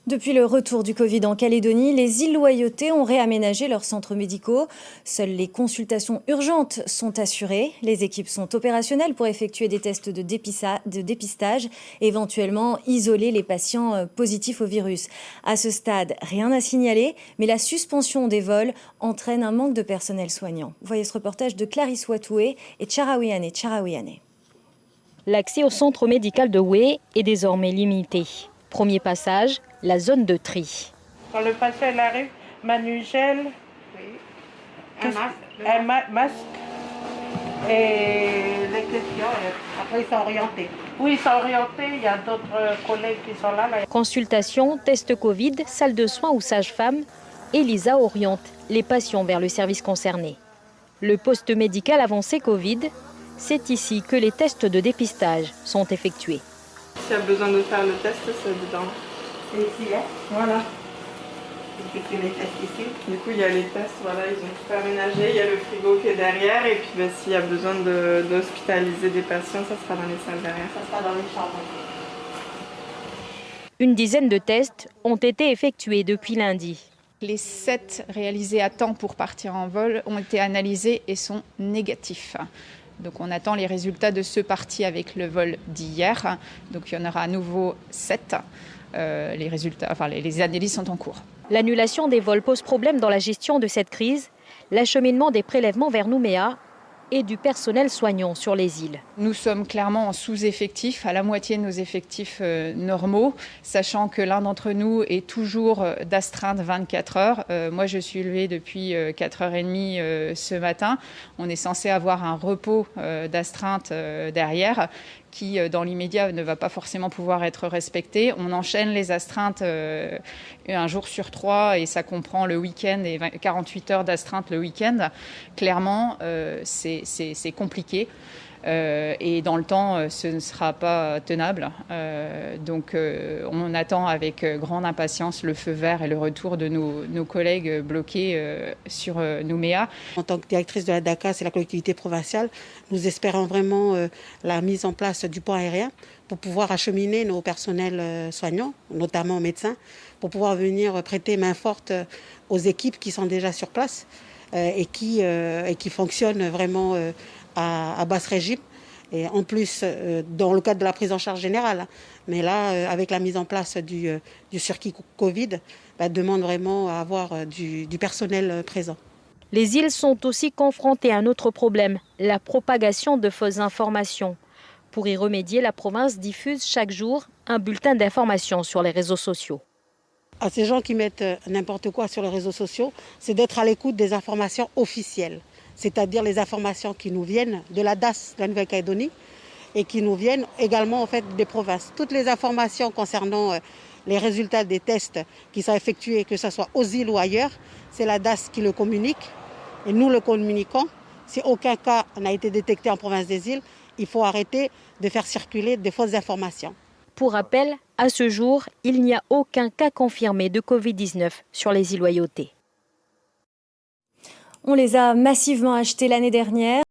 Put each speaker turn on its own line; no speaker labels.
Depuis le retour du Covid en Calédonie, les îles Loyauté ont réaménagé leurs centres médicaux. Seules les consultations urgentes sont assurées. Les équipes sont opérationnelles pour effectuer des tests de dépistage et éventuellement isoler les patients positifs au virus. À ce stade, rien à signaler, mais la suspension des vols entraîne un manque de personnel soignant. Voyez ce reportage de Clarisse Watoué et Tcharaouiane.
L'accès au centre médical de Wé est désormais limité. Premier passage, la zone de tri.
Quand le patient arrive, manugel, un masque et les questions. Après, ils sont orientés. Oui, ils sont orientés. Il y a d'autres collègues qui sont là.
Consultation, test Covid, salle de soins ou sage-femme. Elisa oriente les patients vers le service concerné. Le poste médical avancé Covid, c'est ici que les tests de dépistage sont effectués.
S'il y a besoin de faire le test, c'est dedans.
C'est ici, hein? Voilà. Les tests ici.
Du coup, il y a les tests, voilà, ils ont tout aménagé. Il y a le frigo qui est derrière. Et puis, s'il y a besoin d'hospitaliser des patients, ça sera dans les salles derrière.
Ça sera dans les chambres.
Une dizaine de tests ont été effectués depuis lundi.
Les 7 réalisés à temps pour partir en vol ont été analysés et sont négatifs. Donc on attend les résultats de ceux partis avec le vol d'hier. Donc il y en aura à nouveau 7. Les analyses sont en cours.
L'annulation des vols pose problème dans la gestion de cette crise. L'acheminement des prélèvements vers Nouméa et du personnel soignant sur les îles.
Nous sommes clairement en sous-effectif, à la moitié de nos effectifs normaux, sachant que l'un d'entre nous est toujours d'astreinte 24 heures. Moi, je suis levée depuis 4h30 ce matin. On est censé avoir un repos d'astreinte derrière qui, dans l'immédiat, ne va pas forcément pouvoir être respecté. On enchaîne les astreintes un jour sur 3 et ça comprend le week-end et 48 heures d'astreinte le week-end. Clairement, c'est compliqué. Et dans le temps, ce ne sera pas tenable. Donc on attend avec grande impatience le feu vert et le retour de nos collègues bloqués sur Nouméa.
En tant que directrice de la DACA, c'est la collectivité provinciale, nous espérons vraiment la mise en place du pont aérien pour pouvoir acheminer nos personnels soignants, notamment médecins, pour pouvoir venir prêter main forte aux équipes qui sont déjà sur place et qui fonctionnent vraiment à basse régime, et en plus dans le cadre de la prise en charge générale. Mais là, avec la mise en place du circuit Covid, demande vraiment à avoir du personnel présent.
Les îles sont aussi confrontées à un autre problème, la propagation de fausses informations. Pour y remédier, la province diffuse chaque jour un bulletin d'information sur les réseaux sociaux.
À ces gens qui mettent n'importe quoi sur les réseaux sociaux, c'est d'être à l'écoute des informations officielles, c'est-à-dire les informations qui nous viennent de la DAS de la Nouvelle-Calédonie et qui nous viennent également en fait des provinces. Toutes les informations concernant les résultats des tests qui sont effectués, que ce soit aux îles ou ailleurs, c'est la DAS qui le communique et nous le communiquons. Si aucun cas n'a été détecté en province des îles, il faut arrêter de faire circuler des fausses informations.
Pour rappel, à ce jour, il n'y a aucun cas confirmé de Covid-19 sur les îles Loyauté.
On les a massivement achetés l'année dernière.